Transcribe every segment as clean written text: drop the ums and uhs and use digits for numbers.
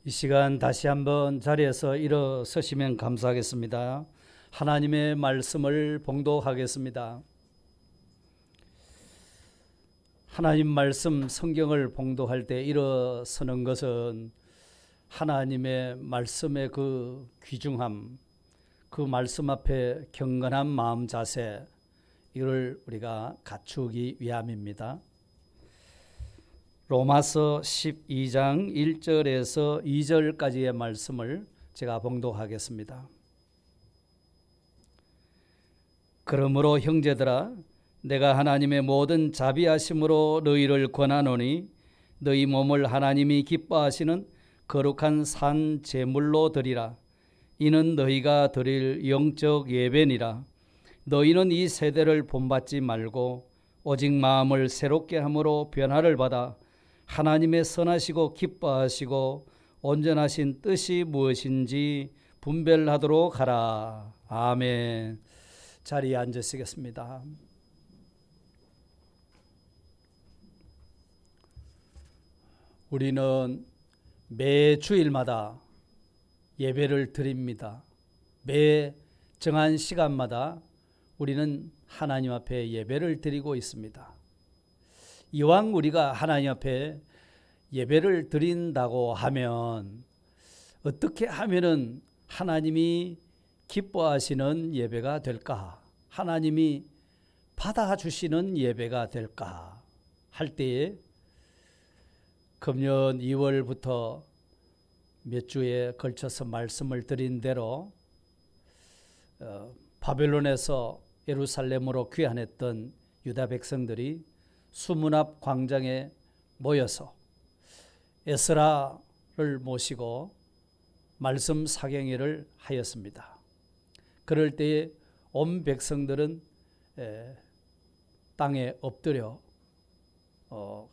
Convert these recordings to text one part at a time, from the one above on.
이 시간 다시 한번 자리에서 일어서시면 감사하겠습니다. 하나님의 말씀을 봉독하겠습니다. 하나님 말씀 성경을 봉독할 때 일어서는 것은 하나님의 말씀의 그 귀중함, 그 말씀 앞에 경건한 마음 자세, 이걸 우리가 갖추기 위함입니다. 로마서 12장 1절에서 2절까지의 말씀을 제가 봉독하겠습니다. 그러므로 형제들아, 내가 하나님의 모든 자비하심으로 너희를 권하노니 너희 몸을 하나님이 기뻐하시는 거룩한 산 제물로 드리라. 이는 너희가 드릴 영적 예배니라. 너희는 이 세대를 본받지 말고 오직 마음을 새롭게 함으로 변화를 받아 하나님의 선하시고 기뻐하시고 온전하신 뜻이 무엇인지 분별하도록 하라. 아멘. 자리에 앉으시겠습니다. 우리는 매 주일마다 예배를 드립니다. 매 정한 시간마다 우리는 하나님 앞에 예배를 드리고 있습니다. 이왕 우리가 하나님 앞에 예배를 드린다고 하면 어떻게 하면은 하나님이 기뻐하시는 예배가 될까? 하나님이 받아주시는 예배가 될까? 할 때에 금년 2월부터 몇 주에 걸쳐서 말씀을 드린 대로 바벨론에서 예루살렘으로 귀환했던 유다 백성들이 수문 앞 광장에 모여서 에스라를 모시고 말씀 사경회를 하였습니다. 그럴 때에 온 백성들은 땅에 엎드려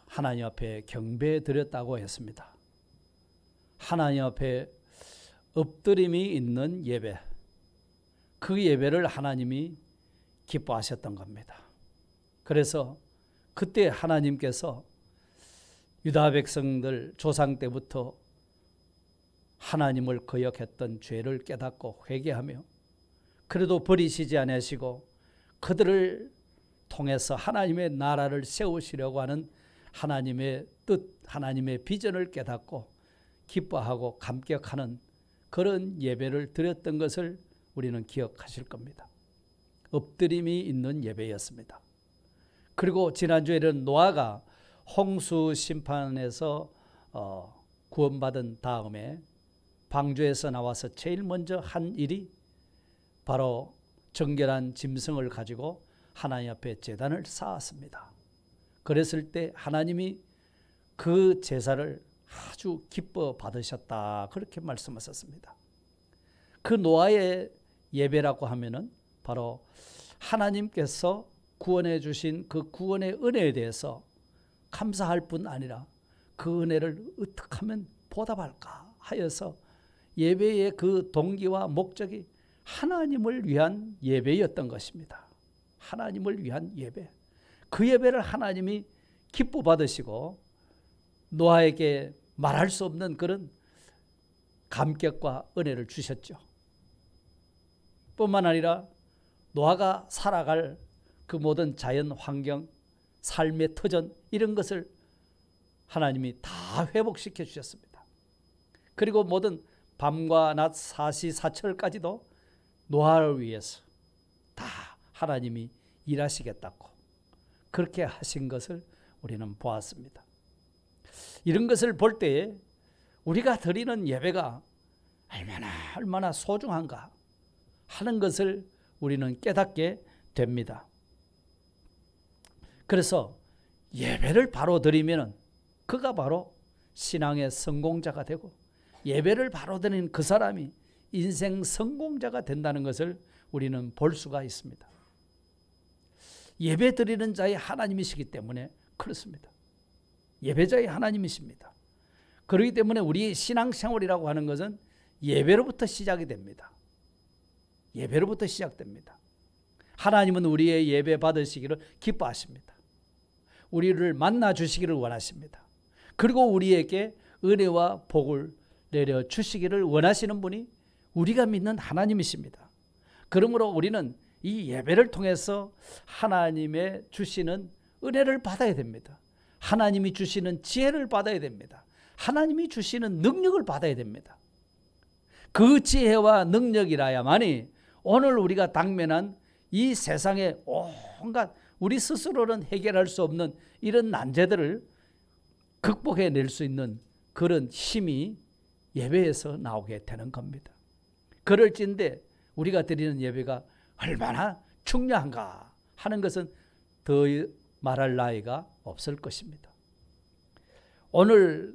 하나님 앞에 경배드렸다고 했습니다. 하나님 앞에 엎드림이 있는 예배, 그 예배를 하나님이 기뻐하셨던 겁니다. 그래서 그때 하나님께서 유다 백성들 조상 때부터 하나님을 거역했던 죄를 깨닫고 회개하며 그래도 버리시지 않으시고 그들을 통해서 하나님의 나라를 세우시려고 하는 하나님의 뜻, 하나님의 비전을 깨닫고 기뻐하고 감격하는 그런 예배를 드렸던 것을 우리는 기억하실 겁니다. 엎드림이 있는 예배였습니다. 그리고 지난주에는 노아가 홍수 심판에서 구원받은 다음에 방주에서 나와서 제일 먼저 한 일이 바로 정결한 짐승을 가지고 하나님 앞에 제단을 쌓았습니다. 그랬을 때 하나님이 그 제사를 아주 기뻐 받으셨다, 그렇게 말씀하셨습니다. 그 노아의 예배라고 하면은 바로 하나님께서 구원해 주신 그 구원의 은혜에 대해서 감사할 뿐 아니라 그 은혜를 어떻게 하면 보답할까 하여서 예배의 그 동기와 목적이 하나님을 위한 예배였던 것입니다. 하나님을 위한 예배. 그 예배를 하나님이 기뻐 받으시고 노아에게 말할 수 없는 그런 감격과 은혜를 주셨죠. 뿐만 아니라 노아가 살아갈 그 모든 자연 환경, 삶의 터전, 이런 것을 하나님이 다 회복시켜 주셨습니다. 그리고 모든 밤과 낮 사시사철까지도 노아를 위해서 다 하나님이 일하시겠다고 그렇게 하신 것을 우리는 보았습니다. 이런 것을 볼 때에 우리가 드리는 예배가 얼마나 소중한가 하는 것을 우리는 깨닫게 됩니다. 그래서 예배를 바로 드리면 그가 바로 신앙의 성공자가 되고 예배를 바로 드리는 그 사람이 인생 성공자가 된다는 것을 우리는 볼 수가 있습니다. 예배 드리는 자의 하나님이시기 때문에 그렇습니다. 예배자의 하나님이십니다. 그렇기 때문에 우리 신앙생활이라고 하는 것은 예배로부터 시작이 됩니다. 예배로부터 시작됩니다. 하나님은 우리의 예배 받으시기를 기뻐하십니다. 우리를 만나 주시기를 원하십니다. 그리고 우리에게 은혜와 복을 내려 주시기를 원하시는 분이 우리가 믿는 하나님이십니다. 그러므로 우리는 이 예배를 통해서 하나님의 주시는 은혜를 받아야 됩니다. 하나님이 주시는 지혜를 받아야 됩니다. 하나님이 주시는 능력을 받아야 됩니다. 그 지혜와 능력이라야만이 오늘 우리가 당면한 이 세상의 온갖 우리 스스로는 해결할 수 없는 이런 난제들을 극복해낼 수 있는 그런 힘이 예배에서 나오게 되는 겁니다. 그럴진데 우리가 드리는 예배가 얼마나 중요한가 하는 것은 더 말할 나위가 없을 것입니다. 오늘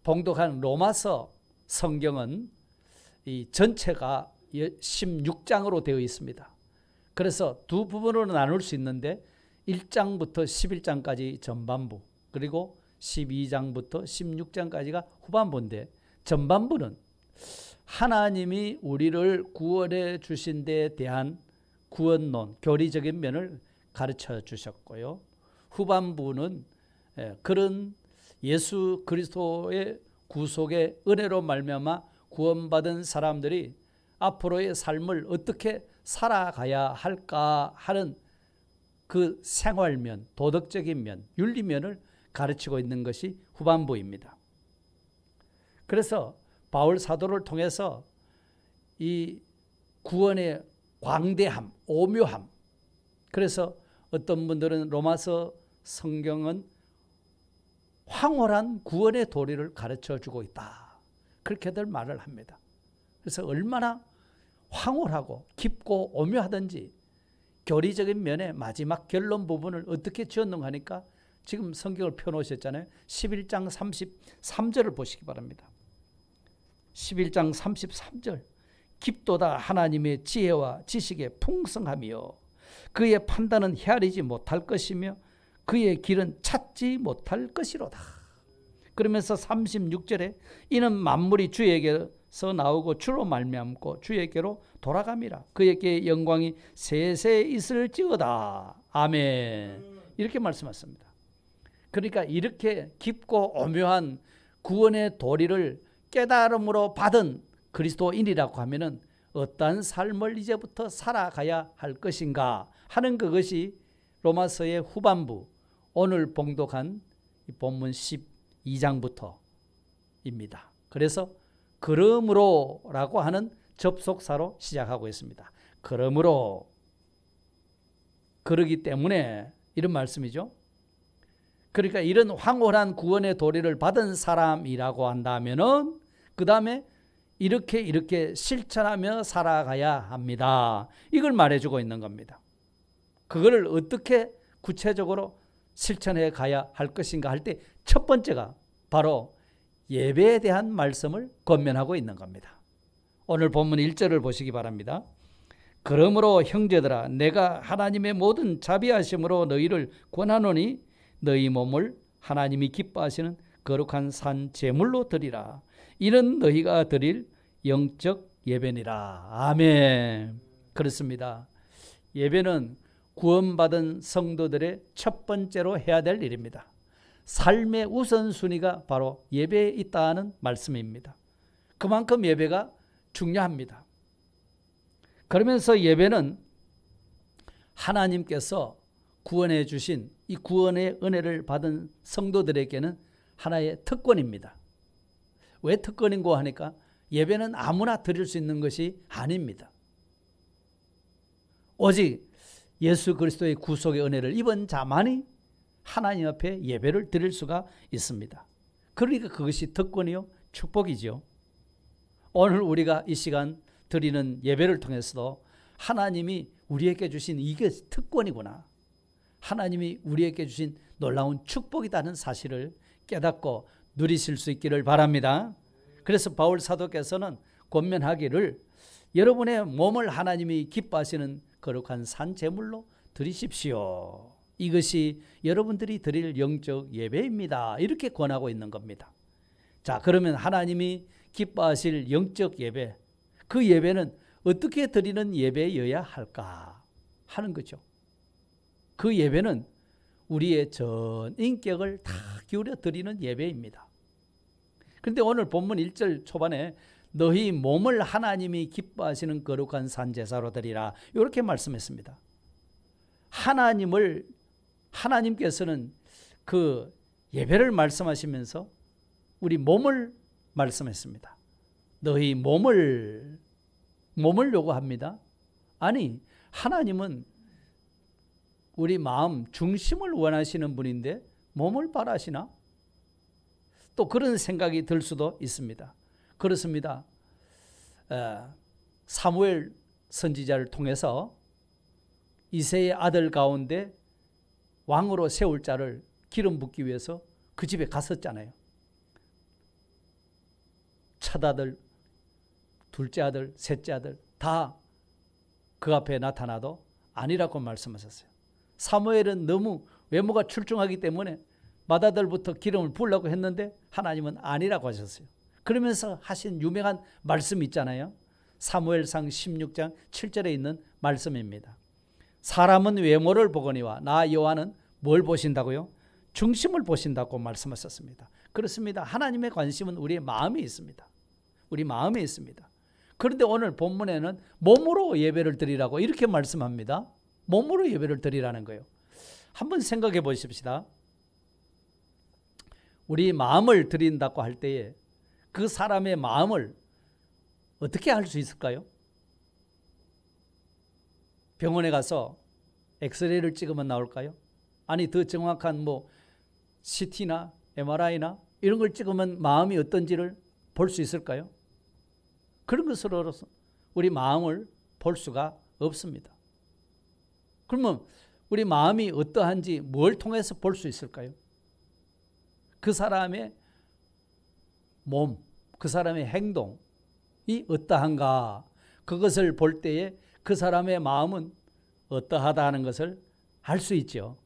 봉독한 로마서 성경은 이 전체가 16장으로 되어 있습니다. 그래서 두 부분으로 나눌 수 있는데 1장부터 11장까지 전반부, 그리고 12장부터 16장까지가 후반부인데, 전반부는 하나님이 우리를 구원해 주신 데 대한 구원론, 교리적인 면을 가르쳐 주셨고요. 후반부는 그런 예수 그리스도의 구속의 은혜로 말미암아 구원받은 사람들이 앞으로의 삶을 어떻게 살아가야 할까 하는 그 생활면, 도덕적인 면, 윤리면을 가르치고 있는 것이 후반부입니다. 그래서 바울 사도를 통해서 이 구원의 광대함, 오묘함, 그래서 어떤 분들은 로마서 성경은 황홀한 구원의 도리를 가르쳐주고 있다, 그렇게들 말을 합니다. 그래서 얼마나 황홀하고 깊고 오묘하든지 교리적인 면의 마지막 결론 부분을 어떻게 지었는가 하니까 지금 성경을 펴놓으셨잖아요. 11장 33절을 보시기 바랍니다. 11장 33절, 깊도다 하나님의 지혜와 지식의 풍성함이요 그의 판단은 헤아리지 못할 것이며 그의 길은 찾지 못할 것이로다. 그러면서 36절에 이는 만물이 주에게서 나오고 주로 말미암고 주에게로 돌아감이라. 그에게 영광이 세세 있을지어다. 아멘. 이렇게 말씀하셨습니다. 그러니까 이렇게 깊고 오묘한 구원의 도리를 깨달음으로 받은 그리스도인이라고 하면은 어떠한 삶을 이제부터 살아가야 할 것인가 하는 그것이 로마서의 후반부, 오늘 봉독한 본문 12장부터입니다. 그래서 그러므로라고 하는 접속사로 시작하고 있습니다. 그러므로, 그러기 때문에 이런 말씀이죠. 그러니까 이런 황홀한 구원의 도리를 받은 사람이라고 한다면은 그 다음에 이렇게 실천하며 살아가야 합니다. 이걸 말해주고 있는 겁니다. 그거를 어떻게 구체적으로 실천해 가야 할 것인가 할 때 첫 번째가 바로 예배에 대한 말씀을 권면하고 있는 겁니다. 오늘 본문 1절을 보시기 바랍니다. 그러므로 형제들아 내가 하나님의 모든 자비하심으로 너희를 권하노니 너희 몸을 하나님이 기뻐하시는 거룩한 산 제물로 드리라. 이는 너희가 드릴 영적 예배니라. 아멘. 그렇습니다. 예배는 구원받은 성도들의 첫 번째로 해야 될 일입니다. 삶의 우선순위가 바로 예배에 있다는 말씀입니다. 그만큼 예배가 중요합니다. 그러면서 예배는 하나님께서 구원해 주신 이 구원의 은혜를 받은 성도들에게는 하나의 특권입니다. 왜 특권인고 하니까 예배는 아무나 드릴 수 있는 것이 아닙니다. 오직 예수 그리스도의 구속의 은혜를 입은 자만이 하나님 앞에 예배를 드릴 수가 있습니다. 그러니까 그것이 특권이요 축복이죠. 오늘 우리가 이 시간 드리는 예배를 통해서도 하나님이 우리에게 주신 이게 특권이구나, 하나님이 우리에게 주신 놀라운 축복이라는 사실을 깨닫고 누리실 수 있기를 바랍니다. 그래서 바울 사도께서는 권면하기를 여러분의 몸을 하나님이 기뻐하시는 거룩한 산 제물로 드리십시오. 이것이 여러분들이 드릴 영적 예배입니다. 이렇게 권하고 있는 겁니다. 자, 그러면 하나님이 기뻐하실 영적 예배, 그 예배는 어떻게 드리는 예배여야 할까 하는 거죠. 그 예배는 우리의 전 인격을 다 기울여 드리는 예배입니다. 그런데 오늘 본문 1절 초반에 너희 몸을 하나님이 기뻐하시는 거룩한 산제사로 드리라 이렇게 말씀했습니다. 하나님께서는 그 예배를 말씀하시면서 우리 몸을 말씀했습니다. 너희 몸을 요구합니다. 아니, 하나님은 우리 마음 중심을 원하시는 분인데 몸을 바라시나? 또 그런 생각이 들 수도 있습니다. 그렇습니다. 사무엘 선지자를 통해서 이새의 아들 가운데 왕으로 세울 자를 기름 붓기 위해서 그 집에 갔었잖아요. 첫 아들, 둘째 아들, 셋째 아들 다 그 앞에 나타나도 아니라고 말씀하셨어요. 사무엘은 너무 외모가 출중하기 때문에 맏아들부터 기름을 부으려고 했는데 하나님은 아니라고 하셨어요. 그러면서 하신 유명한 말씀이 있잖아요. 사무엘상 16장 7절에 있는 말씀입니다. 사람은 외모를 보거니와 나 여호와는 뭘 보신다고요? 중심을 보신다고 말씀하셨습니다. 그렇습니다. 하나님의 관심은 우리의 마음에 있습니다. 우리 마음에 있습니다. 그런데 오늘 본문에는 몸으로 예배를 드리라고 이렇게 말씀합니다. 몸으로 예배를 드리라는 거예요. 한번 생각해 보십시다. 우리 마음을 드린다고 할 때에 그 사람의 마음을 어떻게 알 수 있을까요? 병원에 가서 엑스레이를 찍으면 나올까요? 아니 더 정확한 CT나 MRI나 이런 걸 찍으면 마음이 어떤지를 볼 수 있을까요? 그런 것으로서 우리 마음을 볼 수가 없습니다. 그러면 우리 마음이 어떠한지 뭘 통해서 볼 수 있을까요? 그 사람의 몸, 그 사람의 행동이 어떠한가, 그것을 볼 때에 그 사람의 마음은 어떠하다는 것을 알 수 있죠.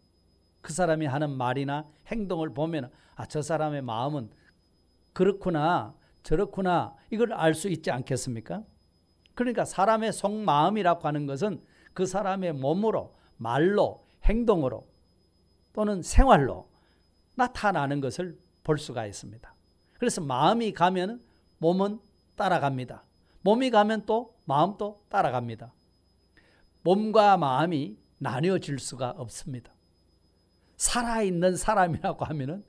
그 사람이 하는 말이나 행동을 보면 저 사람의 마음은 그렇구나 저렇구나 이걸 알 수 있지 않겠습니까? 그러니까 사람의 속마음이라고 하는 것은 그 사람의 몸으로, 말로, 행동으로 또는 생활로 나타나는 것을 볼 수가 있습니다. 그래서 마음이 가면 몸은 따라갑니다. 몸이 가면 또 마음도 따라갑니다. 몸과 마음이 나뉘어질 수가 없습니다. 살아있는 사람이라고 하면은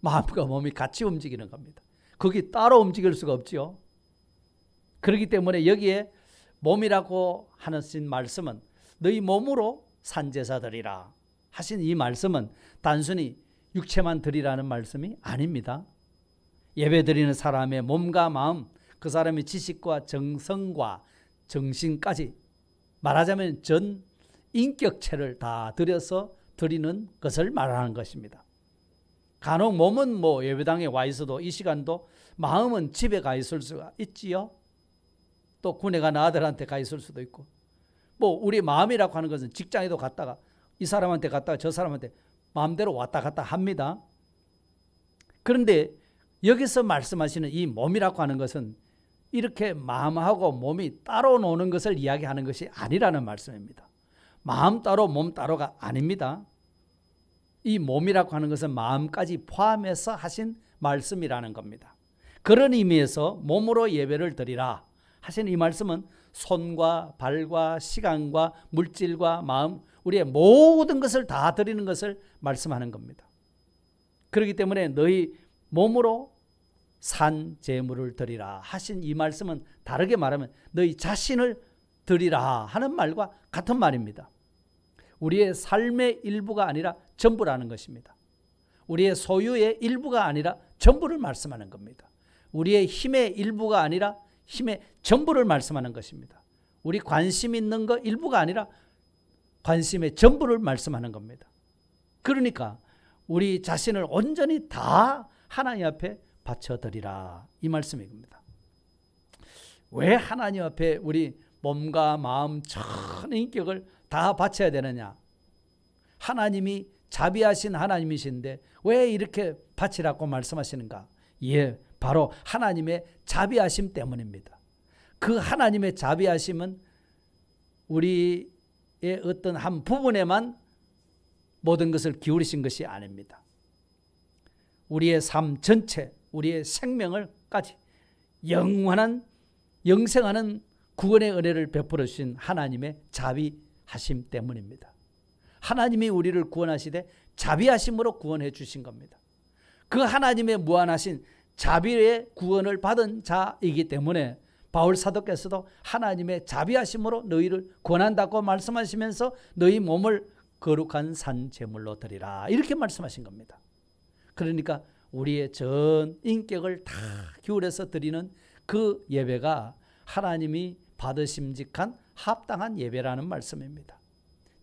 마음과 몸이 같이 움직이는 겁니다. 거기 따로 움직일 수가 없죠. 그렇기 때문에 여기에 몸이라고 하는 말씀은 너희 몸으로 산제사 드리라 하신 이 말씀은 단순히 육체만 드리라는 말씀이 아닙니다. 예배 드리는 사람의 몸과 마음, 그 사람의 지식과 정성과 정신까지 말하자면 전 인격체를 다 들여서 드리는 것을 말하는 것입니다. 간혹 몸은 예배당에 와 있어도 이 시간도 마음은 집에 가 있을 수가 있지요. 또 군에 간 아들한테 가 있을 수도 있고 우리 마음이라고 하는 것은 직장에도 갔다가 이 사람한테 갔다가 저 사람한테 마음대로 왔다 갔다 합니다. 그런데 여기서 말씀하시는 이 몸이라고 하는 것은 이렇게 마음하고 몸이 따로 노는 것을 이야기하는 것이 아니라는 말씀입니다. 마음 따로 몸 따로가 아닙니다. 이 몸이라고 하는 것은 마음까지 포함해서 하신 말씀이라는 겁니다. 그런 의미에서 몸으로 예배를 드리라 하신 이 말씀은 손과 발과 시간과 물질과 마음, 우리의 모든 것을 다 드리는 것을 말씀하는 겁니다. 그렇기 때문에 너희 몸으로 산 제물을 드리라 하신 이 말씀은 다르게 말하면 너희 자신을 드리라 하는 말과 같은 말입니다. 우리의 삶의 일부가 아니라 전부라는 것입니다. 우리의 소유의 일부가 아니라 전부를 말씀하는 겁니다. 우리의 힘의 일부가 아니라 힘의 전부를 말씀하는 것입니다. 우리 관심 있는 것 일부가 아니라 관심의 전부를 말씀하는 겁니다. 그러니까 우리 자신을 온전히 다 하나님 앞에 바쳐드리라 이 말씀입니다. 왜 하나님 앞에 우리 몸과 마음 전 인격을 다 바쳐야 되느냐? 하나님이 자비하신 하나님이신데 왜 이렇게 바치라고 말씀하시는가? 예, 바로 하나님의 자비하심 때문입니다. 그 하나님의 자비하심은 우리의 어떤 한 부분에만 모든 것을 기울이신 것이 아닙니다. 우리의 삶 전체, 우리의 생명을까지 영원한 영생하는 구원의 은혜를 베풀어 주신 하나님의 자비하심 때문입니다. 하나님이 우리를 구원하시되 자비하심으로 구원해 주신 겁니다. 그 하나님의 무한하신 자비의 구원을 받은 자이기 때문에 바울 사도께서도 하나님의 자비하심으로 너희를 구원한다고 말씀하시면서 너희 몸을 거룩한 산 제물로 드리라 이렇게 말씀하신 겁니다. 그러니까 우리의 전 인격을 다 기울여서 드리는 그 예배가 하나님이 받으심직한 합당한 예배라는 말씀입니다.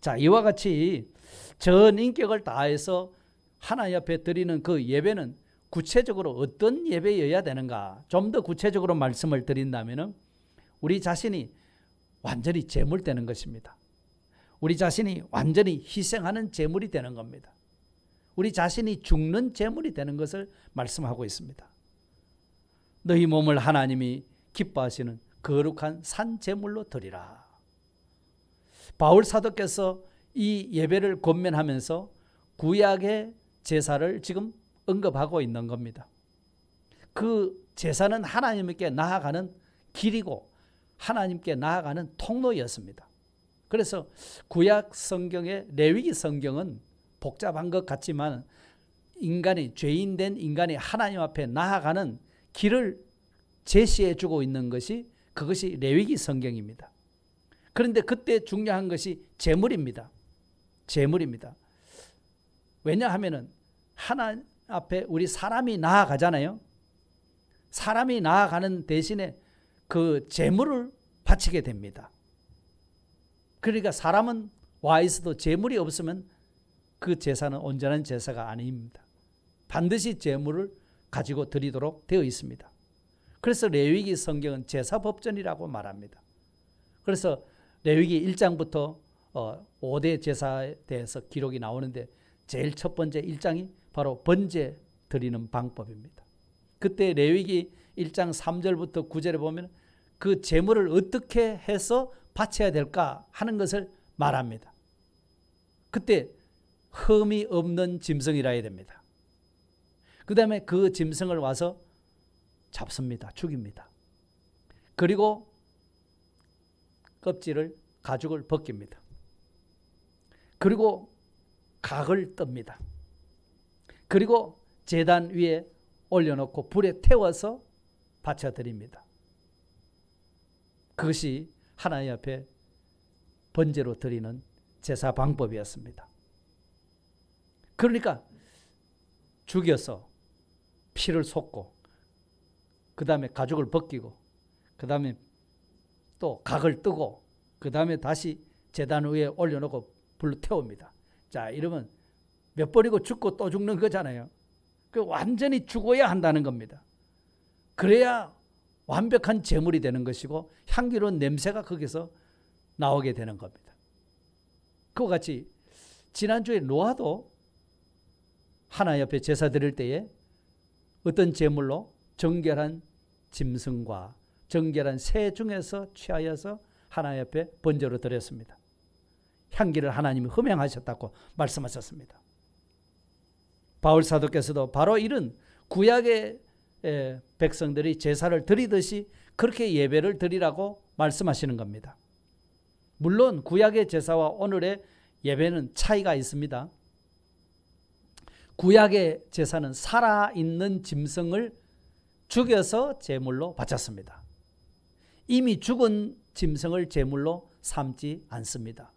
자, 이와 같이 전 인격을 다해서 하나님 앞에 드리는 그 예배는 구체적으로 어떤 예배여야 되는가? 좀 더 구체적으로 말씀을 드린다면 우리 자신이 완전히 제물되는 것입니다. 우리 자신이 완전히 희생하는 제물이 되는 겁니다. 우리 자신이 죽는 제물이 되는 것을 말씀하고 있습니다. 너희 몸을 하나님이 기뻐하시는 거룩한 산 제물로 드리라. 바울 사도께서 이 예배를 권면하면서 구약의 제사를 지금 언급하고 있는 겁니다. 그 제사는 하나님께 나아가는 길이고 하나님께 나아가는 통로였습니다. 그래서 구약 성경의 레위기 성경은 복잡한 것 같지만 인간이 죄인된 인간이 하나님 앞에 나아가는 길을 제시해 주고 있는 것이 그것이 레위기 성경입니다. 그런데 그때 중요한 것이 제물입니다. 제물입니다. 왜냐하면 하나님 앞에 우리 사람이 나아가잖아요. 사람이 나아가는 대신에 그 제물을 바치게 됩니다. 그러니까 사람은 와 있어도 제물이 없으면 그 제사는 온전한 제사가 아닙니다. 반드시 제물을 가지고 드리도록 되어 있습니다. 그래서 레위기 성경은 제사법전이라고 말합니다. 그래서 레위기 1장부터 5대 제사에 대해서 기록이 나오는데 제일 첫 번째 1장이 바로 번제 드리는 방법입니다. 그때 레위기 1장 3절부터 9절에 보면 그 제물을 어떻게 해서 바쳐야 될까 하는 것을 말합니다. 그때 흠이 없는 짐승이라 해야 됩니다. 그 다음에 그 짐승을 와서 잡습니다. 죽입니다. 그리고 껍질을 가죽을 벗깁니다. 그리고 각을 떱니다. 그리고 제단 위에 올려놓고 불에 태워서 바쳐드립니다. 그것이 하나님 앞에 번제로 드리는 제사 방법이었습니다. 그러니까 죽여서 피를 쏟고 그 다음에 가죽을 벗기고 그 다음에 또 각을 뜨고 그 다음에 다시 제단 위에 올려놓고 불로 태웁니다. 자, 이러면 몇 번이고 죽고 또 죽는 거잖아요. 그 완전히 죽어야 한다는 겁니다. 그래야 완벽한 제물이 되는 것이고 향기로운 냄새가 거기서 나오게 되는 겁니다. 그와 같이 지난주에 노아도 하나님 앞에 제사 드릴 때에 어떤 제물로 정결한 짐승과 정결한 새 중에서 취하여서 하나님 앞에 번제로 드렸습니다. 향기를 하나님이 흠행하셨다고 말씀하셨습니다. 바울 사도께서도 바로 이런 구약의 백성들이 제사를 드리듯이 그렇게 예배를 드리라고 말씀하시는 겁니다. 물론 구약의 제사와 오늘의 예배는 차이가 있습니다. 구약의 제사는 살아있는 짐승을 죽여서 제물로 바쳤습니다. 이미 죽은 짐승을 제물로 삼지 않습니다.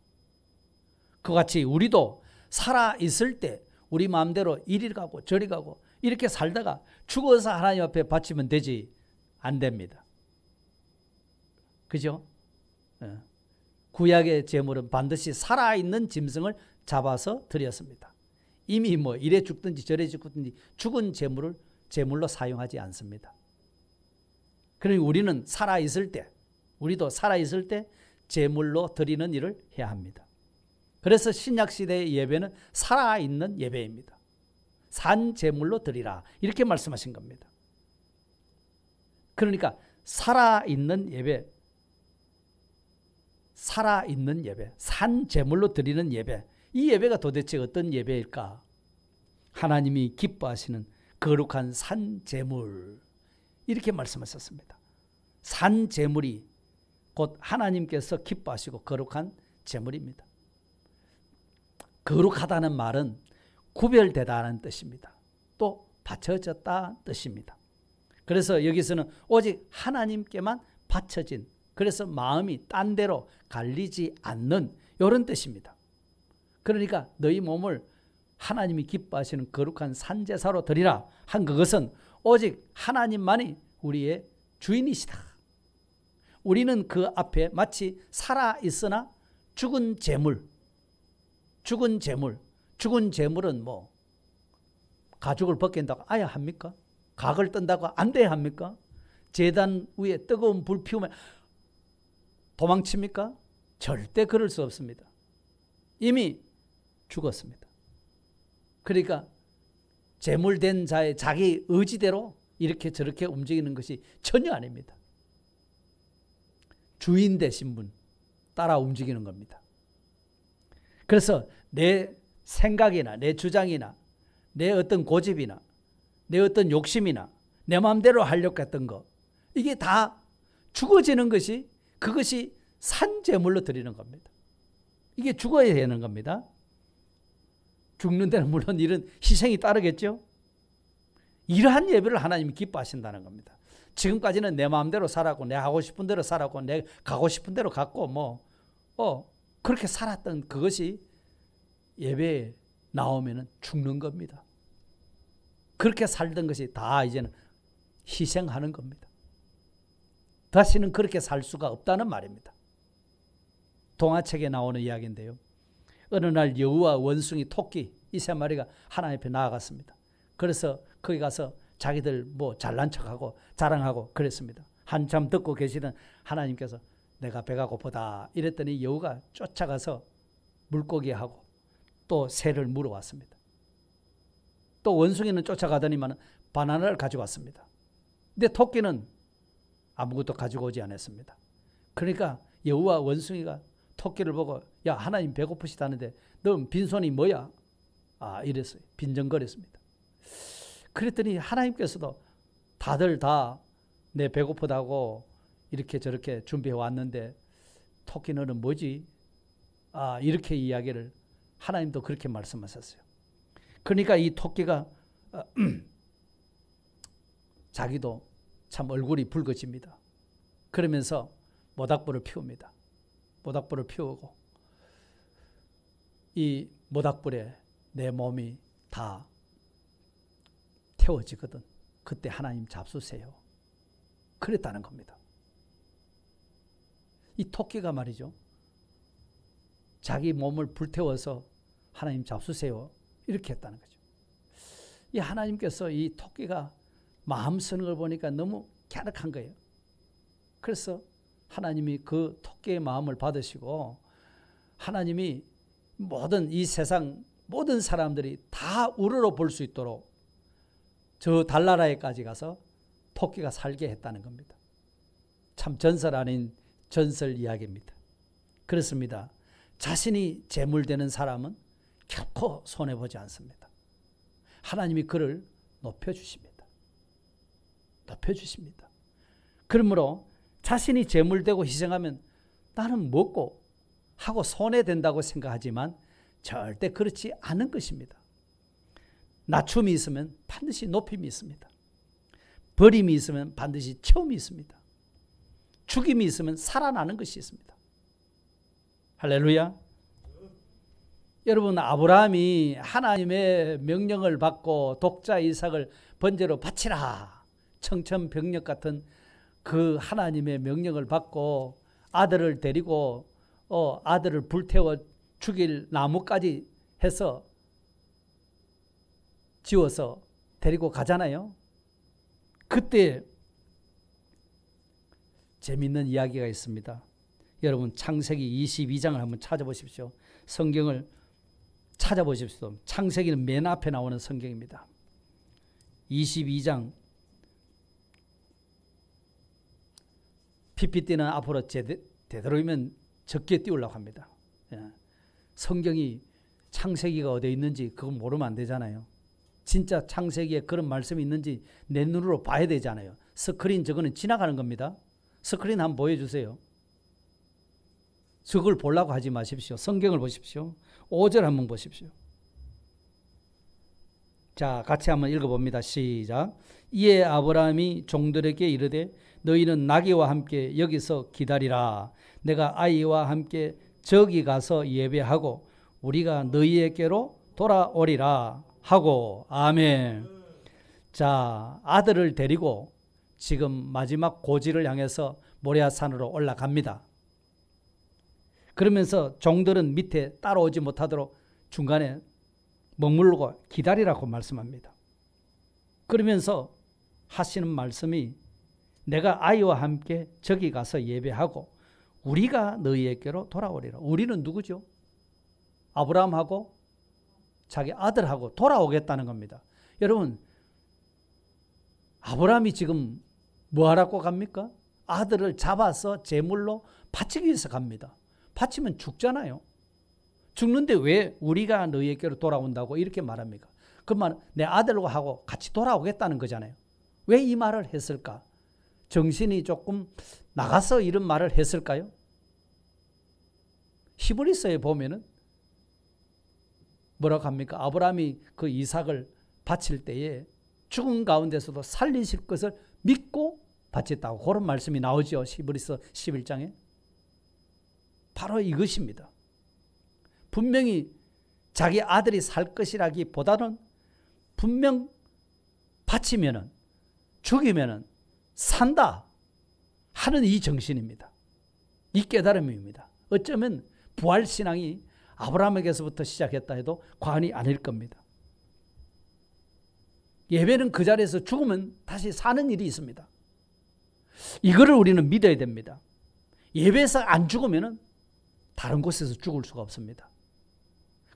그같이 우리도 살아있을 때 우리 마음대로 이리 가고 저리 가고 이렇게 살다가 죽어서 하나님 앞에 바치면 되지 안 됩니다. 그죠? 구약의 제물은 반드시 살아있는 짐승을 잡아서 드렸습니다. 이미 뭐 이래 죽든지 저래 죽든지 죽은 제물을 제물로 사용하지 않습니다. 그러니 우리는 살아있을 때, 우리도 살아있을 때 제물로 드리는 일을 해야 합니다. 그래서 신약시대의 예배는 살아있는 예배입니다. 산 제물로 드리라 이렇게 말씀하신 겁니다. 그러니까 살아있는 예배, 살아있는 예배, 산 제물로 드리는 예배, 이 예배가 도대체 어떤 예배일까? 하나님이 기뻐하시는 거룩한 산제물 이렇게 말씀하셨습니다. 산제물이 곧 하나님께서 기뻐하시고 거룩한 제물입니다. 거룩하다는 말은 구별되다는 뜻입니다. 또 바쳐졌다 뜻입니다. 그래서 여기서는 오직 하나님께만 바쳐진, 그래서 마음이 딴 데로 갈리지 않는 이런 뜻입니다. 그러니까 너희 몸을 하나님이 기뻐하시는 거룩한 산제사로 드리라 한 그것은 오직 하나님만이 우리의 주인이시다. 우리는 그 앞에 마치 살아있으나 죽은 재물은 뭐 가죽을 벗긴다고 아야 합니까? 각을 뜬다고 안 돼야 합니까? 제단 위에 뜨거운 불 피우면 도망칩니까? 절대 그럴 수 없습니다. 이미 죽었습니다. 그러니까 제물된 자의 자기 의지대로 이렇게 저렇게 움직이는 것이 전혀 아닙니다. 주인 되신 분 따라 움직이는 겁니다. 그래서 내 생각이나 내 주장이나 내 어떤 고집이나 내 어떤 욕심이나 내 마음대로 하려고 했던 거, 이게 다 죽어지는 것이, 그것이 산제물로 드리는 겁니다. 이게 죽어야 되는 겁니다. 죽는 데는 물론 이런 희생이 따르겠죠. 이러한 예배를 하나님이 기뻐하신다는 겁니다. 지금까지는 내 마음대로 살았고 내 하고 싶은 대로 살았고 내 가고 싶은 대로 갔고 그렇게 살았던 그것이 예배에 나오면 죽는 겁니다. 그렇게 살던 것이 다 이제는 희생하는 겁니다. 다시는 그렇게 살 수가 없다는 말입니다. 동화책에 나오는 이야기인데요. 어느 날 여우와 원숭이, 토끼 이 세 마리가 하나님 앞에 나아갔습니다. 그래서 거기 가서 자기들 뭐 잘난 척하고 자랑하고 그랬습니다. 한참 듣고 계시던 하나님께서 내가 배가 고프다 이랬더니 여우가 쫓아가서 물고기하고 또 새를 물어왔습니다. 또 원숭이는 쫓아가더니만 바나나를 가지고 왔습니다. 근데 토끼는 아무것도 가지고 오지 않았습니다. 그러니까 여우와 원숭이가 토끼를 보고 야, 하나님 배고프시다는데 넌 빈손이 뭐야? 이랬어요. 빈정거렸습니다. 그랬더니 하나님께서도 다들 다 내 배고프다고 이렇게 저렇게 준비해 왔는데 토끼 너는 뭐지? 이렇게 이야기를 하나님도 그렇게 말씀하셨어요. 그러니까 이 토끼가 자기도 참 얼굴이 붉어집니다. 그러면서 모닥불을 피웁니다. 모닥불을 피우고 이 모닥불에 내 몸이 다 태워지거든. 그때 하나님 잡수세요. 그랬다는 겁니다. 이 토끼가 말이죠. 자기 몸을 불태워서 하나님 잡수세요. 이렇게 했다는 거죠. 이 하나님께서 이 토끼가 마음 쓰는 걸 보니까 너무 갸륵한 거예요. 그래서 하나님이 그 토끼의 마음을 받으시고 하나님이 모든 이 세상 모든 사람들이 다 우러러 볼 수 있도록 저 달나라에까지 가서 토끼가 살게 했다는 겁니다. 참 전설 아닌 전설 이야기입니다. 그렇습니다. 자신이 재물되는 사람은 결코 손해보지 않습니다. 하나님이 그를 높여주십니다. 높여주십니다. 그러므로 자신이 재물되고 희생하면 나는 먹고 하고 손해된다고 생각하지만 절대 그렇지 않은 것입니다. 낮춤이 있으면 반드시 높임이 있습니다. 버림이 있으면 반드시 채움이 있습니다. 죽임이 있으면 살아나는 것이 있습니다. 할렐루야. 여러분, 아브라함이 하나님의 명령을 받고 독자 이삭을 번제로 바치라, 청천벽력 같은 그 하나님의 명령을 받고 아들을 데리고 아들을 불태워 죽일 나무까지 해서 지워서 데리고 가잖아요. 그때 재미있는 이야기가 있습니다. 여러분, 창세기 22장을 한번 찾아보십시오. 성경을 찾아보십시오. 창세기는 맨 앞에 나오는 성경입니다. 22장. PPT는 앞으로 되도록이면 적게 띄우려고 합니다. 성경이 창세기가 어디에 있는지 그거 모르면 안 되잖아요. 진짜 창세기에 그런 말씀이 있는지 내 눈으로 봐야 되잖아요. 스크린 저거는 지나가는 겁니다. 스크린 한번 보여주세요. 저걸 보려고 하지 마십시오. 성경을 보십시오. 5절 한번 보십시오. 자, 같이 한번 읽어봅니다. 시작. 이에 아브라함이 종들에게 이르되 너희는 나귀와 함께 여기서 기다리라. 내가 아이와 함께 저기 가서 예배하고 우리가 너희에게로 돌아오리라 하고. 아멘. 자, 아들을 데리고 지금 마지막 고지를 향해서 모리아산으로 올라갑니다. 그러면서 종들은 밑에 따라오지 못하도록 중간에 머무르고 기다리라고 말씀합니다. 그러면서 하시는 말씀이 내가 아이와 함께 저기 가서 예배하고 우리가 너희에게로 돌아오리라. 우리는 누구죠? 아브라함하고 자기 아들하고 돌아오겠다는 겁니다. 여러분, 아브라함이 지금 뭐 하라고 갑니까? 아들을 잡아서 제물로 바치기 위해서 갑니다. 바치면 죽잖아요. 죽는데 왜 우리가 너희에게로 돌아온다고 이렇게 말합니까? 그러면 내 아들과 하고 같이 돌아오겠다는 거잖아요. 왜 이 말을 했을까? 정신이 조금 나가서 이런 말을 했을까요? 히브리서에 보면은 뭐라고 합니까? 아브라함이 그 이삭을 바칠 때에 죽은 가운데서도 살리실 것을 믿고 바쳤다고 그런 말씀이 나오죠. 히브리서 11장에. 바로 이것입니다. 분명히 자기 아들이 살 것이라기보다는 분명 바치면은 죽이면은 산다 하는 이 정신입니다. 이 깨달음입니다. 어쩌면 부활신앙이 아브라함에게서부터 시작했다 해도 과언이 아닐 겁니다. 예배는 그 자리에서 죽으면 다시 사는 일이 있습니다. 이거를 우리는 믿어야 됩니다. 예배에서 안 죽으면은 다른 곳에서 죽을 수가 없습니다.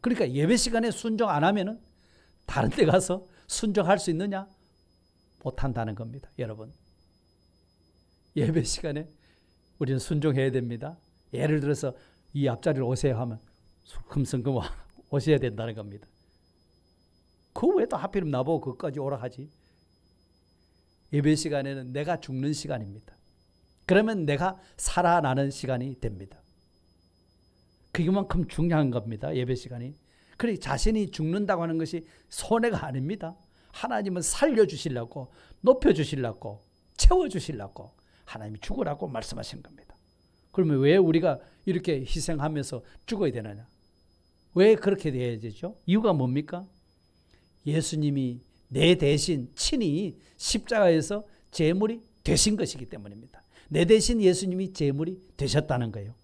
그러니까 예배 시간에 순종 안 하면은 다른 데 가서 순종할 수 있느냐? 못한다는 겁니다. 여러분, 예배 시간에 우리는 순종해야 됩니다. 예를 들어서 이 앞자리로 오세요 하면 금성금 오셔야 된다는 겁니다. 그 왜 또 하필이면 나보고 그것까지 오라 하지? 예배 시간에는 내가 죽는 시간입니다. 그러면 내가 살아나는 시간이 됩니다. 그만큼 중요한 겁니다. 예배 시간이. 그러니 자신이 죽는다고 하는 것이 손해가 아닙니다. 하나님은 살려주시려고, 높여주시려고, 채워주시려고 하나님이 죽으라고 말씀하신 겁니다. 그러면 왜 우리가 이렇게 희생하면서 죽어야 되느냐? 왜 그렇게 돼야 되죠? 이유가 뭡니까? 예수님이 내 대신 친히 십자가에서 제물이 되신 것이기 때문입니다. 내 대신 예수님이 제물이 되셨다는 거예요.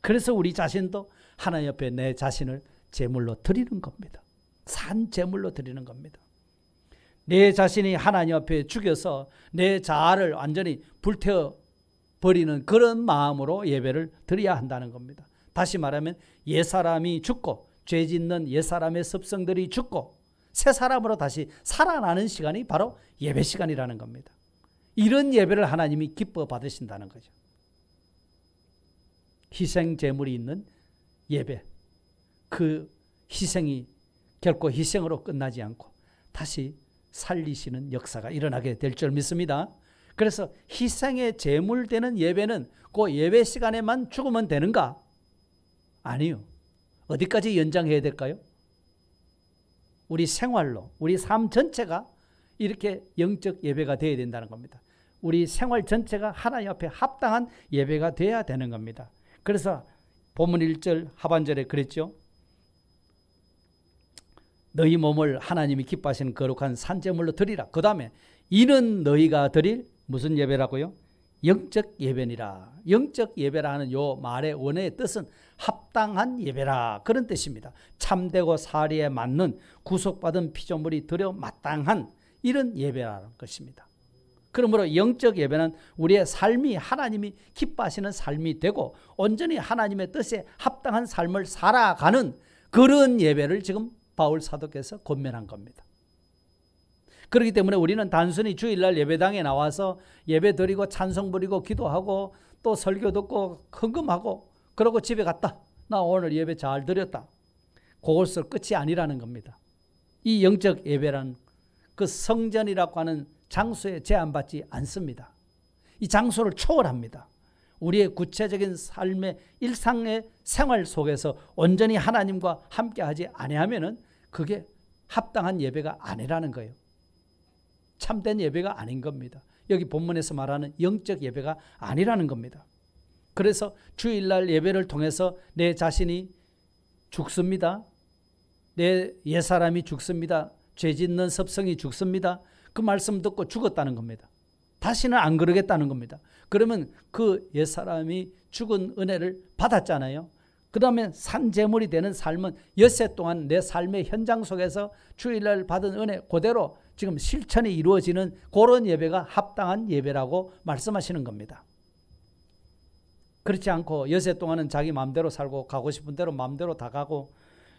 그래서 우리 자신도 하나님 앞에 내 자신을 제물로 드리는 겁니다. 산 제물로 드리는 겁니다. 내 자신이 하나님 앞에 죽여서 내 자아를 완전히 불태워 버리는 그런 마음으로 예배를 드려야 한다는 겁니다. 다시 말하면 옛사람이 죽고 죄 짓는 옛사람의 습성들이 죽고 새 사람으로 다시 살아나는 시간이 바로 예배 시간이라는 겁니다. 이런 예배를 하나님이 기뻐 받으신다는 거죠. 희생 제물이 있는 예배, 그 희생이 결코 희생으로 끝나지 않고 다시 살리시는 역사가 일어나게 될 줄 믿습니다. 그래서 희생의 제물되는 예배는 그 예배 시간에만 죽으면 되는가? 아니요. 어디까지 연장해야 될까요? 우리 생활로, 우리 삶 전체가 이렇게 영적 예배가 되어야 된다는 겁니다. 우리 생활 전체가 하나님 앞에 합당한 예배가 되어야 되는 겁니다. 그래서 본문 1절 하반절에 그랬죠. 너희 몸을 하나님이 기뻐하시는 거룩한 산제물로 드리라. 그 다음에 이는 너희가 드릴 무슨 예배라고요? 영적 예배니라. 영적 예배라는 요 말의 원어의 뜻은 합당한 예배라, 그런 뜻입니다. 참되고 사리에 맞는 구속받은 피조물이 드려 마땅한 이런 예배라는 것입니다. 그러므로 영적 예배는 우리의 삶이 하나님이 기뻐하시는 삶이 되고 온전히 하나님의 뜻에 합당한 삶을 살아가는 그런 예배를 지금 바울 사도께서 권면한 겁니다. 그렇기 때문에 우리는 단순히 주일날 예배당에 나와서 예배 드리고 찬송 부리고 기도하고 또 설교 듣고 헌금하고 그러고 집에 갔다. 나 오늘 예배 잘 드렸다. 그것을 끝이 아니라는 겁니다. 이 영적 예배란 그 성전이라고 하는 장소에 제한받지 않습니다. 이 장소를 초월합니다. 우리의 구체적인 삶의 일상의 생활 속에서 온전히 하나님과 함께하지 아니하면은 그게 합당한 예배가 아니라는 거예요. 참된 예배가 아닌 겁니다. 여기 본문에서 말하는 영적 예배가 아니라는 겁니다. 그래서 주일날 예배를 통해서 내 자신이 죽습니다. 내 옛사람이 죽습니다. 죄 짓는 습성이 죽습니다. 그 말씀 듣고 죽었다는 겁니다. 다시는 안 그러겠다는 겁니다. 그러면 그 옛사람이 죽은 은혜를 받았잖아요. 그 다음에 산제물이 되는 삶은 엿새 동안 내 삶의 현장 속에서 주일날 받은 은혜 그대로 지금 실천이 이루어지는 그런 예배가 합당한 예배라고 말씀하시는 겁니다. 그렇지 않고 엿새 동안은 자기 마음대로 살고 가고 싶은 대로 마음대로 다 가고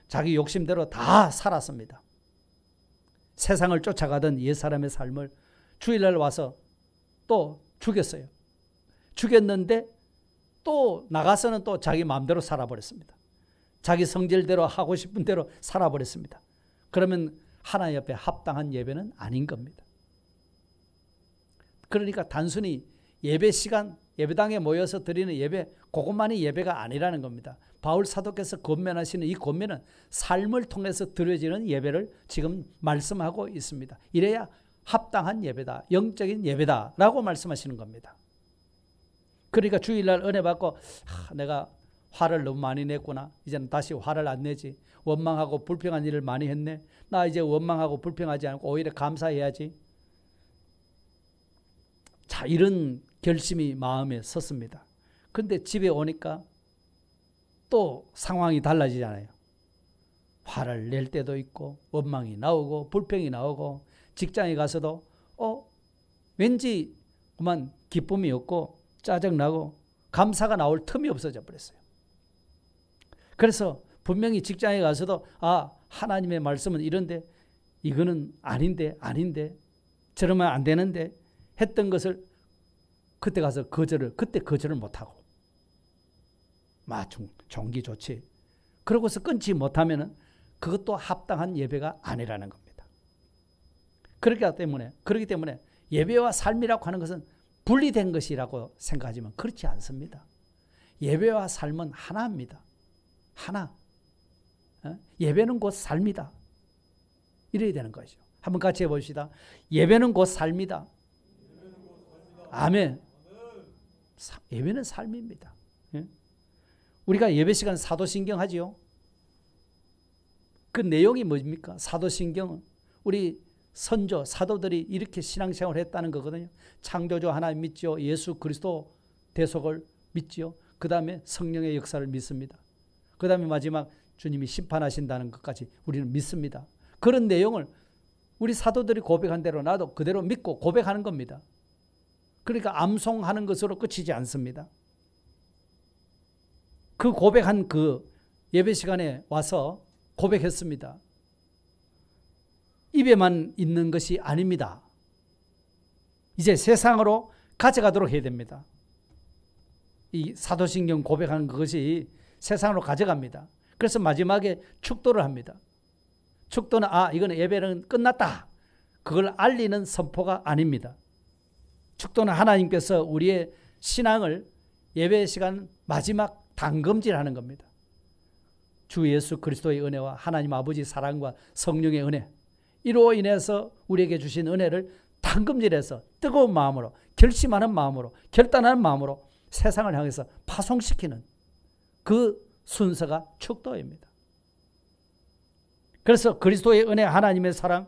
자기 욕심대로 다 살았습니다. 세상을 쫓아가던 옛사람의 삶을 주일날 와서 또 죽였어요. 죽였는데 또 나가서는 또 자기 마음대로 살아버렸습니다. 자기 성질대로 하고 싶은 대로 살아버렸습니다. 그러면 하나님 옆에 합당한 예배는 아닌 겁니다. 그러니까 단순히 예배 시간, 예배당에 모여서 드리는 예배, 그것만이 예배가 아니라는 겁니다. 바울 사도께서 권면하시는 이 권면은 삶을 통해서 드려지는 예배를 지금 말씀하고 있습니다. 이래야 합당한 예배다, 영적인 예배다라고 말씀하시는 겁니다. 그러니까 주일날 은혜 받고 내가 화를 너무 많이 냈구나. 이제는 다시 화를 안 내지. 원망하고 불평한 일을 많이 했네. 나 이제 원망하고 불평하지 않고 오히려 감사해야지. 자, 이런 결심이 마음에 섰습니다. 그런데 집에 오니까 또 상황이 달라지잖아요. 화를 낼 때도 있고 원망이 나오고 불평이 나오고 직장에 가서도 왠지 그만 기쁨이 없고 짜증나고 감사가 나올 틈이 없어져 버렸어요. 그래서 분명히 직장에 가서도 하나님의 말씀은 이런데 이거는 아닌데 저러면 안 되는데 했던 것을 그때 가서 그때 거절을 못하고 종기 좋지. 그러고서 끊지 못하면은 그것도 합당한 예배가 아니라는 겁니다. 그렇기 때문에 예배와 삶이라고 하는 것은 분리된 것이라고 생각하지만 그렇지 않습니다. 예배와 삶은 하나입니다. 하나. 예배는 곧 삶이다. 이래야 되는 것이죠. 한번 같이 해봅시다. 예배는 곧 삶이다. 아멘. 예배는 삶입니다. 우리가 예배 시간 사도신경 하지요. 그 내용이 뭡니까? 사도신경은 우리 선조, 사도들이 이렇게 신앙생활을 했다는 거거든요. 창조주 하나님 믿죠. 예수 그리스도 대속을 믿죠. 그 다음에 성령의 역사를 믿습니다. 그 다음에 마지막 주님이 심판하신다는 것까지 우리는 믿습니다. 그런 내용을 우리 사도들이 고백한 대로 나도 그대로 믿고 고백하는 겁니다. 그러니까 암송하는 것으로 끝이지 않습니다. 그 고백한 그 예배 시간에 와서 고백했습니다. 입에만 있는 것이 아닙니다. 이제 세상으로 가져가도록 해야 됩니다. 이 사도신경 고백하는 그것이 세상으로 가져갑니다. 그래서 마지막에 축도를 합니다. 축도는 이거는 예배는 끝났다. 그걸 알리는 선포가 아닙니다. 축도는 하나님께서 우리의 신앙을 예배 시간 마지막 단검질하는 겁니다. 주 예수 그리스도의 은혜와 하나님 아버지 사랑과 성령의 은혜, 이로 인해서 우리에게 주신 은혜를 단검질해서 뜨거운 마음으로, 결심하는 마음으로, 결단하는 마음으로 세상을 향해서 파송시키는 그 순서가 축도입니다. 그래서 그리스도의 은혜, 하나님의 사랑,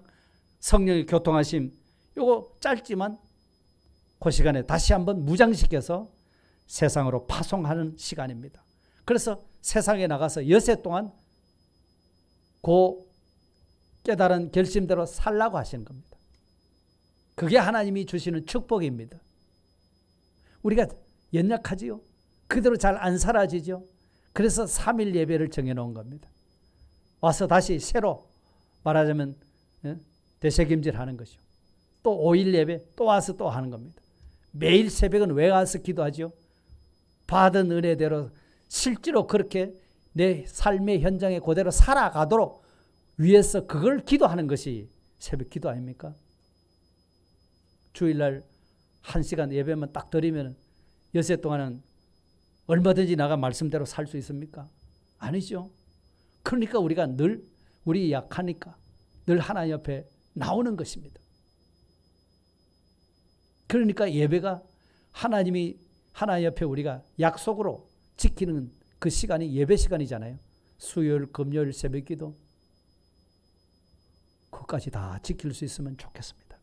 성령의 교통하심, 이거 짧지만 그 시간에 다시 한번 무장시켜서 세상으로 파송하는 시간입니다. 그래서 세상에 나가서 엿새 동안 그 깨달은 결심대로 살라고 하시는 겁니다. 그게 하나님이 주시는 축복입니다. 우리가 연약하지요. 그대로 잘 안 살아지죠. 그래서 3일 예배를 정해놓은 겁니다. 와서 다시 새로 말하자면 되새김질하는 것이요. 또 5일 예배 또 와서 또 하는 겁니다. 매일 새벽은 왜 와서 기도하죠? 받은 은혜대로 실제로 그렇게 내 삶의 현장에 그대로 살아가도록 위해서 그걸 기도하는 것이 새벽 기도 아닙니까? 주일날 1시간 예배만 딱 드리면 여세 동안은 얼마든지 나가 말씀대로 살 수 있습니까? 아니죠. 그러니까 우리가 늘 우리 약하니까 늘 하나님 옆에 나오는 것입니다. 그러니까 예배가 하나님 옆에 우리가 약속으로 지키는 그 시간이 예배 시간이잖아요. 수요일, 금요일 새벽 기도. 그것까지 다 지킬 수 있으면 좋겠습니다.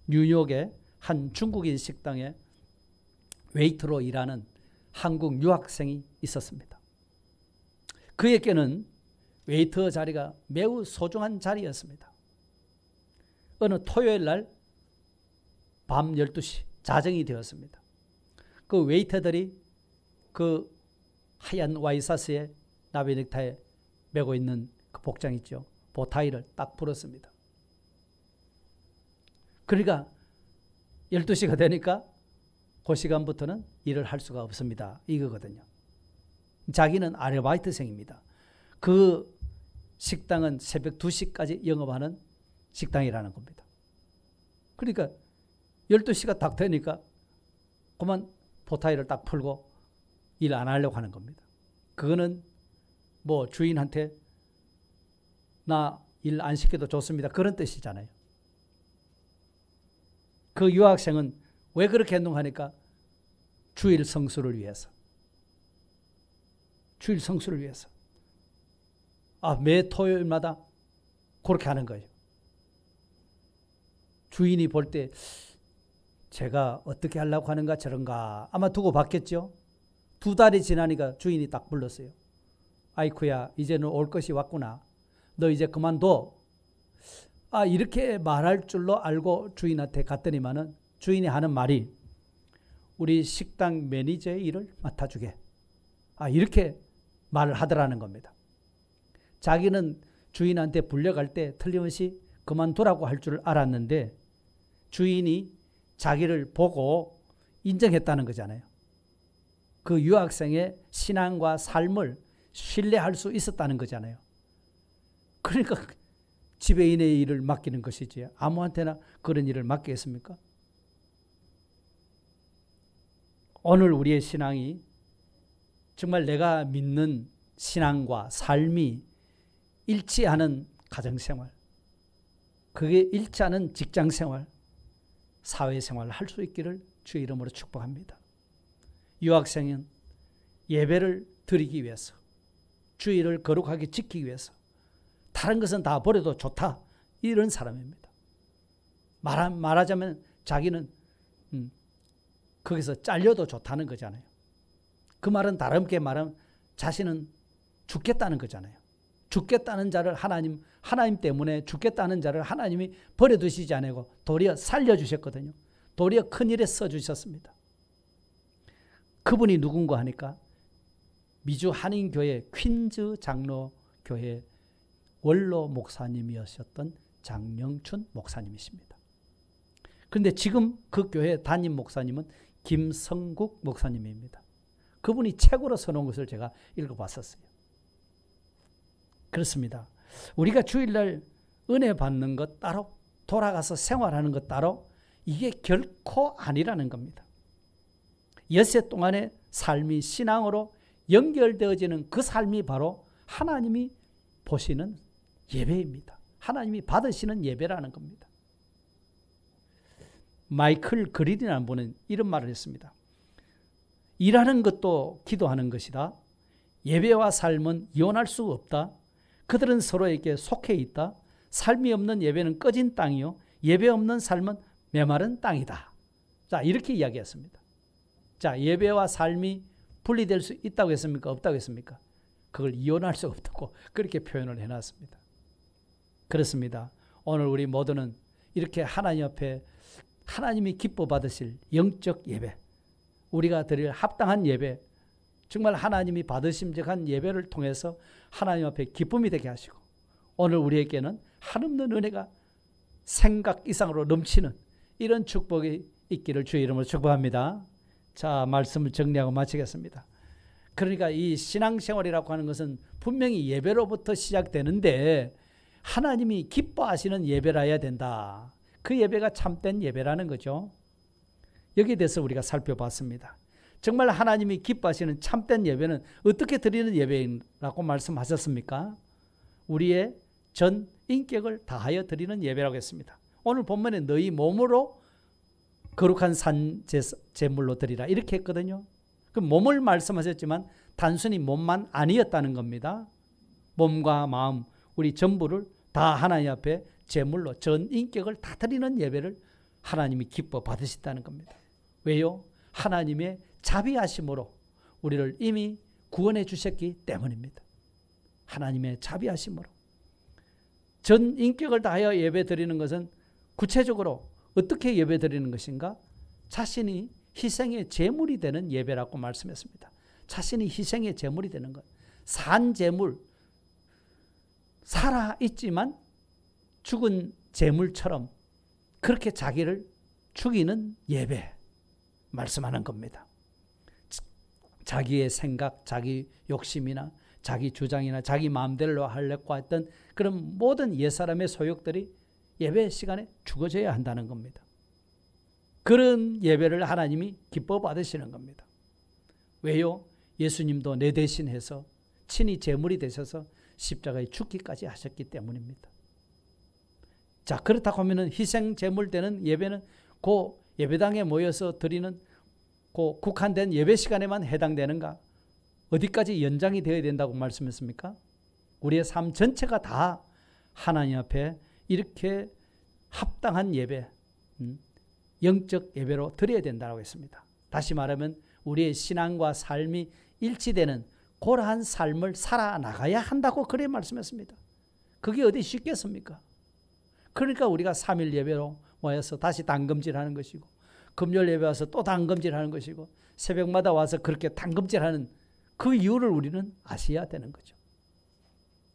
뉴욕의 한 중국인 식당에 웨이터로 일하는 한국 유학생이 있었습니다. 그에게는 웨이터 자리가 매우 소중한 자리였습니다. 어느 토요일 날 밤 12시 자정이 되었습니다. 그 웨이터들이 그 하얀 와이셔츠에 나비 넥타이 메고 있는 그 복장 있죠. 보타이를 딱 풀었습니다. 그러니까 12시가 되니까 그 시간부터는 일을 할 수가 없습니다. 이거거든요. 자기는 아르바이트생입니다. 그 식당은 새벽 2시까지 영업하는 식당이라는 겁니다. 그러니까 12시가 딱 되니까 그만 보타이를 딱 풀고 일 안 하려고 하는 겁니다. 그거는 뭐 주인한테 나 일 안 시켜도 좋습니다. 그런 뜻이잖아요. 그 유학생은 왜 그렇게 행동하니까 주일 성수를 위해서. 주일 성수를 위해서. 매 토요일마다 그렇게 하는 거예요. 주인이 볼 때 제가 어떻게 하려고 하는가 저런가 아마 두고 봤겠죠. 2달이 지나니까 주인이 딱 불렀어요. 아이쿠야 이제는 올 것이 왔구나. 너 이제 그만둬. 이렇게 말할 줄로 알고 주인한테 갔더니만은 주인이 하는 말이 우리 식당 매니저의 일을 맡아주게. 이렇게 말을 하더라는 겁니다. 자기는 주인한테 불려갈 때 틀림없이 그만두라고 할 줄 알았는데 주인이 자기를 보고 인정했다는 거잖아요. 그 유학생의 신앙과 삶을 신뢰할 수 있었다는 거잖아요. 그러니까 지배인의 일을 맡기는 것이지 아무한테나 그런 일을 맡기겠습니까? 오늘 우리의 신앙이 정말 내가 믿는 신앙과 삶이 일치하는 가정생활, 그게 일치하는 직장생활, 사회생활을 할 수 있기를 주의 이름으로 축복합니다. 유학생은 예배를 드리기 위해서, 주의를 거룩하게 지키기 위해서 다른 것은 다 버려도 좋다 이런 사람입니다. 말하자면 자기는 거기서 잘려도 좋다는 거잖아요. 그 말은 다름게 말하면 자신은 죽겠다는 거잖아요. 죽겠다는 자를 하나님 때문에 죽겠다는 자를 하나님이 버려두시지 않고 도리어 살려주셨거든요. 도리어 큰일에 써주셨습니다. 그분이 누군가 하니까 미주 한인교회 퀸즈 장로교회 원로 목사님이셨던 장영춘 목사님이십니다. 그런데 지금 그 교회 담임 목사님은 김성국 목사님입니다. 그분이 책으로 써놓은 것을 제가 읽어봤었어요. 그렇습니다. 우리가 주일날 은혜 받는 것 따로 돌아가서 생활하는 것 따로 이게 결코 아니라는 겁니다. 엿새 동안의 삶이 신앙으로 연결되어지는 그 삶이 바로 하나님이 보시는 예배입니다. 하나님이 받으시는 예배라는 겁니다. 마이클 그린이라는 분은 이런 말을 했습니다. 일하는 것도 기도하는 것이다. 예배와 삶은 이혼할 수 없다. 그들은 서로에게 속해 있다. 삶이 없는 예배는 꺼진 땅이요. 예배 없는 삶은 메마른 땅이다. 자, 이렇게 이야기했습니다. 자, 예배와 삶이 분리될 수 있다고 했습니까? 없다고 했습니까? 그걸 이혼할 수 없다고 그렇게 표현을 해놨습니다. 그렇습니다. 오늘 우리 모두는 이렇게 하나님 앞에 하나님이 기뻐 받으실 영적 예배, 우리가 드릴 합당한 예배, 정말 하나님이 받으심직한 예배를 통해서 하나님 앞에 기쁨이 되게 하시고 오늘 우리에게는 한없는 은혜가 생각 이상으로 넘치는 이런 축복이 있기를 주의 이름으로 축복합니다. 자, 말씀을 정리하고 마치겠습니다. 그러니까 이 신앙생활이라고 하는 것은 분명히 예배로부터 시작되는데 하나님이 기뻐하시는 예배라야 된다. 그 예배가 참된 예배라는 거죠. 여기에 대해서 우리가 살펴봤습니다. 정말 하나님이 기뻐하시는 참된 예배는 어떻게 드리는 예배라고 말씀하셨습니까? 우리의 전 인격을 다하여 드리는 예배라고 했습니다. 오늘 본문에 너희 몸으로 거룩한 산 제물로 드리라 이렇게 했거든요. 그 몸을 말씀하셨지만 단순히 몸만 아니었다는 겁니다. 몸과 마음 우리 전부를 다 하나님 앞에 제물로 전 인격을 다 드리는 예배를 하나님이 기뻐 받으신다는 겁니다. 왜요? 하나님의 자비하심으로 우리를 이미 구원해 주셨기 때문입니다. 하나님의 자비하심으로. 전 인격을 다하여 예배 드리는 것은 구체적으로 어떻게 예배 드리는 것인가? 자신이 희생의 제물이 되는 예배라고 말씀했습니다. 자신이 희생의 제물이 되는 것. 산 제물, 살아있지만 죽은 제물처럼 그렇게 자기를 죽이는 예배 말씀하는 겁니다. 자기의 생각, 자기 욕심이나 자기 주장이나 자기 마음대로 하려고 했던 그런 모든 옛사람의 소욕들이 예배 시간에 죽어져야 한다는 겁니다. 그런 예배를 하나님이 기뻐 받으시는 겁니다. 왜요? 예수님도 내 대신해서 친히 제물이 되셔서 십자가에 죽기까지 하셨기 때문입니다. 자, 그렇다고 하면 희생 제물 되는 예배는 그 예배당에 모여서 드리는 그 국한된 예배 시간에만 해당되는가? 어디까지 연장이 되어야 된다고 말씀했습니까? 우리의 삶 전체가 다 하나님 앞에 이렇게 합당한 예배, 영적 예배로 드려야 된다고 했습니다. 다시 말하면 우리의 신앙과 삶이 일치되는 그러한 삶을 살아나가야 한다고 그래 말씀했습니다. 그게 어디 쉽겠습니까? 그러니까 우리가 3일 예배로 모여서 다시 단금질하는 것이고 금요일 예배 와서 또 단금질하는 것이고 새벽마다 와서 그렇게 단금질하는 그 이유를 우리는 아셔야 되는 거죠.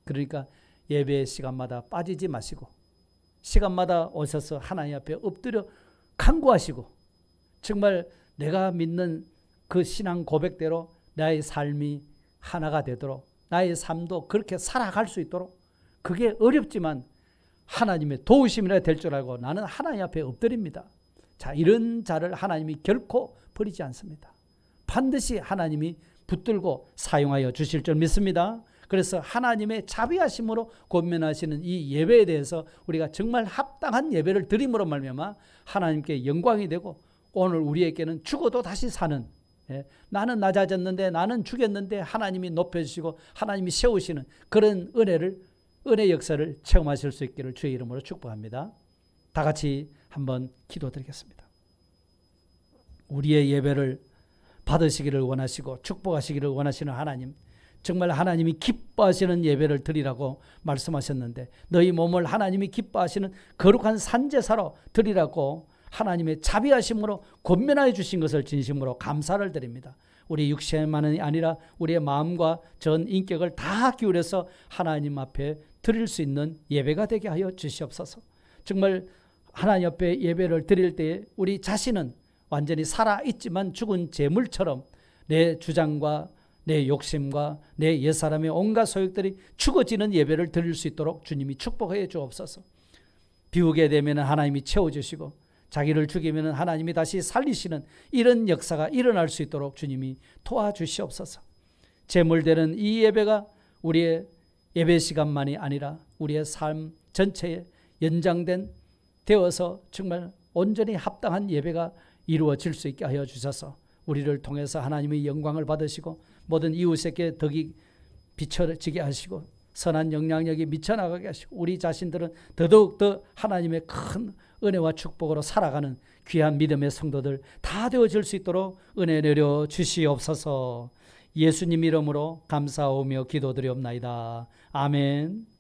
그러니까 예배 시간마다 빠지지 마시고 시간마다 오셔서 하나님 앞에 엎드려 간구하시고 정말 내가 믿는 그 신앙 고백대로 나의 삶이 하나가 되도록 나의 삶도 그렇게 살아갈 수 있도록 그게 어렵지만 하나님의 도우심이라 될 줄 알고 나는 하나님 앞에 엎드립니다. 자, 이런 자를 하나님이 결코 버리지 않습니다. 반드시 하나님이 붙들고 사용하여 주실 줄 믿습니다. 그래서 하나님의 자비하심으로 권면하시는 이 예배에 대해서 우리가 정말 합당한 예배를 드림으로 말미암아 하나님께 영광이 되고 오늘 우리에게는 죽어도 다시 사는 나는 낮아졌는데 나는 죽였는데 하나님이 높여주시고 하나님이 세우시는 그런 은혜 역사를 체험하실 수 있기를 주의 이름으로 축복합니다. 다 같이 한번 기도드리겠습니다. 우리의 예배를 받으시기를 원하시고 축복하시기를 원하시는 하나님, 정말 하나님이 기뻐하시는 예배를 드리라고 말씀하셨는데 너희 몸을 하나님이 기뻐하시는 거룩한 산제사로 드리라고 하나님의 자비하심으로 권면하여 주신 것을 진심으로 감사를 드립니다. 우리 육체만이 아니라 우리의 마음과 전 인격을 다 기울여서 하나님 앞에 드릴 수 있는 예배가 되게 하여 주시옵소서. 정말 하나님 앞에 예배를 드릴 때 우리 자신은 완전히 살아있지만 죽은 재물처럼 내 주장과 내 욕심과 내 옛사람의 온갖 소욕들이 죽어지는 예배를 드릴 수 있도록 주님이 축복해 주옵소서. 비우게 되면 하나님이 채워주시고 자기를 죽이면 하나님이 다시 살리시는 이런 역사가 일어날 수 있도록 주님이 도와주시옵소서. 제물되는 이 예배가 우리의 예배 시간만이 아니라 우리의 삶 전체에 연장된 되어서 정말 온전히 합당한 예배가 이루어질 수 있게 하여 주셔서 우리를 통해서 하나님의 영광을 받으시고 모든 이웃에게 덕이 비춰지게 하시고 선한 영향력이 미쳐나가게 하시고 우리 자신들은 더더욱 더 하나님의 큰 은혜와 축복으로 살아가는 귀한 믿음의 성도들 다 되어질 수 있도록 은혜 내려 주시옵소서. 예수님 이름으로 감사하며 기도드리옵나이다. 아멘.